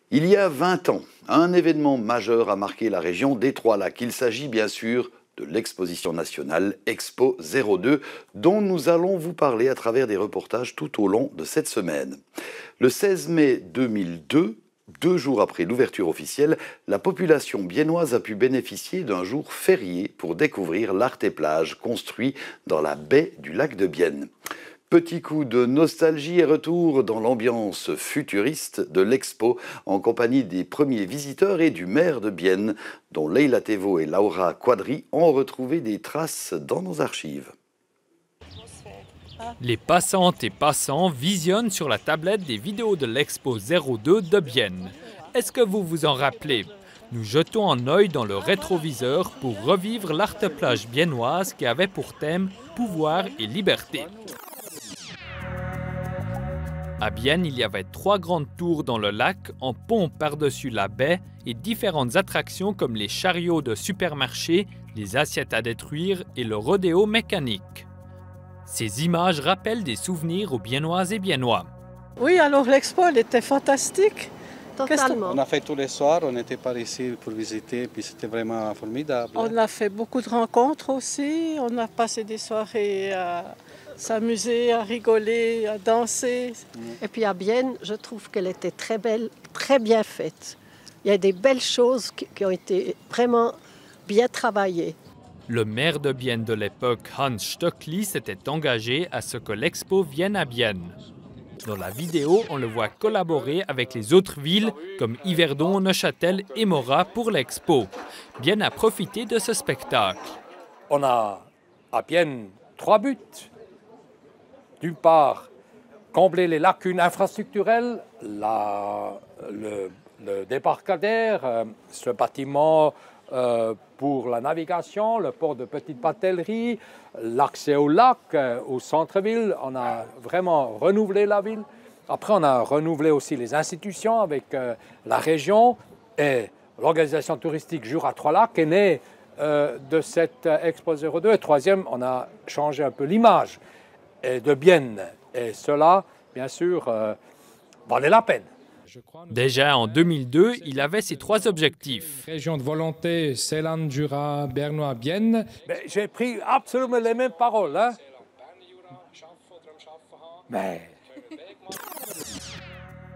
Il y a 20 ans, un événement majeur a marqué la région des Trois-Lacs. Il s'agit bien sûr de l'exposition nationale Expo 02, dont nous allons vous parler à travers des reportages tout au long de cette semaine. Le 16 mai 2002, 2 jours après l'ouverture officielle, la population biennoise a pu bénéficier d'un jour férié pour découvrir l'Art et Plage construit dans la baie du lac de Bienne. Petit coup de nostalgie et retour dans l'ambiance futuriste de l'expo en compagnie des premiers visiteurs et du maire de Bienne, dont Leila Thévaux et Laura Quadri ont retrouvé des traces dans nos archives. Les passantes et passants visionnent sur la tablette des vidéos de l'Expo 02 de Bienne. Est-ce que vous vous en rappelez? Nous jetons un œil dans le rétroviseur pour revivre l'Art-Plage biennoise qui avait pour thème pouvoir et liberté. À Bienne, il y avait 3 grandes tours dans le lac, un pont par-dessus la baie et différentes attractions comme les chariots de supermarché, les assiettes à détruire et le rodéo mécanique. Ces images rappellent des souvenirs aux Biennoises et Biennois. Oui, alors l'expo, elle était fantastique. Totalement. On a fait tous les soirs, on était par ici pour visiter, puis c'était vraiment formidable. On a fait beaucoup de rencontres aussi, on a passé des soirées à s'amuser, à rigoler, à danser. Et puis à Bienne, je trouve qu'elle était très belle, très bien faite. Il y a des belles choses qui ont été vraiment bien travaillées. Le maire de Bienne de l'époque, Hans Stöckli, s'était engagé à ce que l'expo vienne à Bienne. Dans la vidéo, on le voit collaborer avec les autres villes comme Yverdon, Neuchâtel et Morat pour l'expo. Bienne a profité de ce spectacle. On a à Bienne 3 buts. D'une part, combler les lacunes infrastructurelles, le débarcadère, ce bâtiment pour la navigation, le port de Petite Batellerie, l'accès au lac, au centre-ville. On a vraiment renouvelé la ville. Après, on a renouvelé aussi les institutions avec la région et l'organisation touristique Jura Trois-Lacs est née de cette Expo 02. Et troisième, on a changé un peu l'image de Bienne. Et cela, bien sûr, valait la peine. Déjà en 2002, il avait ses 3 objectifs. Région de volonté, Ceylan, Jura, Bernois, Bienne. J'ai pris absolument les mêmes paroles. Hein? Mais...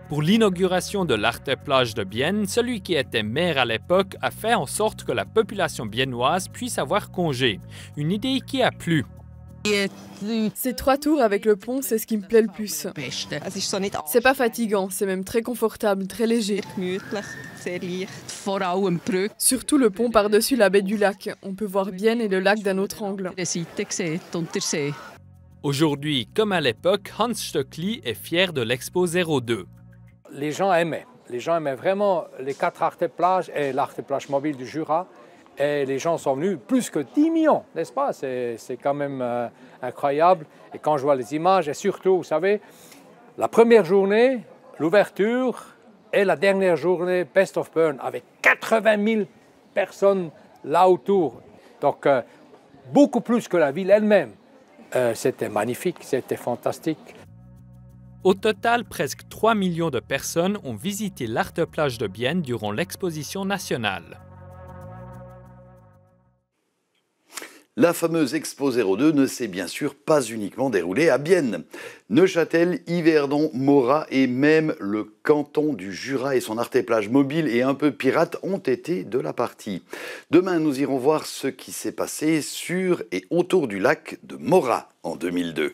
Pour l'inauguration de l'Art-Plage de Bienne, celui qui était maire à l'époque a fait en sorte que la population biennoise puisse avoir congé. Une idée qui a plu. Ces 3 tours avec le pont, c'est ce qui me plaît le plus. C'est pas fatigant, c'est même très confortable, très léger. Surtout le pont par-dessus la baie du lac. On peut voir Bienne et le lac d'un autre angle. Aujourd'hui, comme à l'époque, Hans Stöckli est fier de l'Expo 02. Les gens aimaient vraiment les 4 Art-Plages et l'Art-Plage mobile du Jura. Et les gens sont venus, plus que 10 millions, n'est-ce pas? C'est quand même incroyable. Et quand je vois les images, et surtout, vous savez, la première journée, l'ouverture, et la dernière journée, Best of Burn, avec 80 000 personnes là autour. Donc, beaucoup plus que la ville elle-même. C'était magnifique, c'était fantastique. Au total, presque 3 millions de personnes ont visité l'Art-Plage de Bienne durant l'exposition nationale. La fameuse Expo 02 ne s'est bien sûr pas uniquement déroulée à Bienne. Neuchâtel, Yverdon, Morat et même le canton du Jura et son Art-et-Plage mobile et un peu pirate ont été de la partie. Demain, nous irons voir ce qui s'est passé sur et autour du lac de Morat en 2002.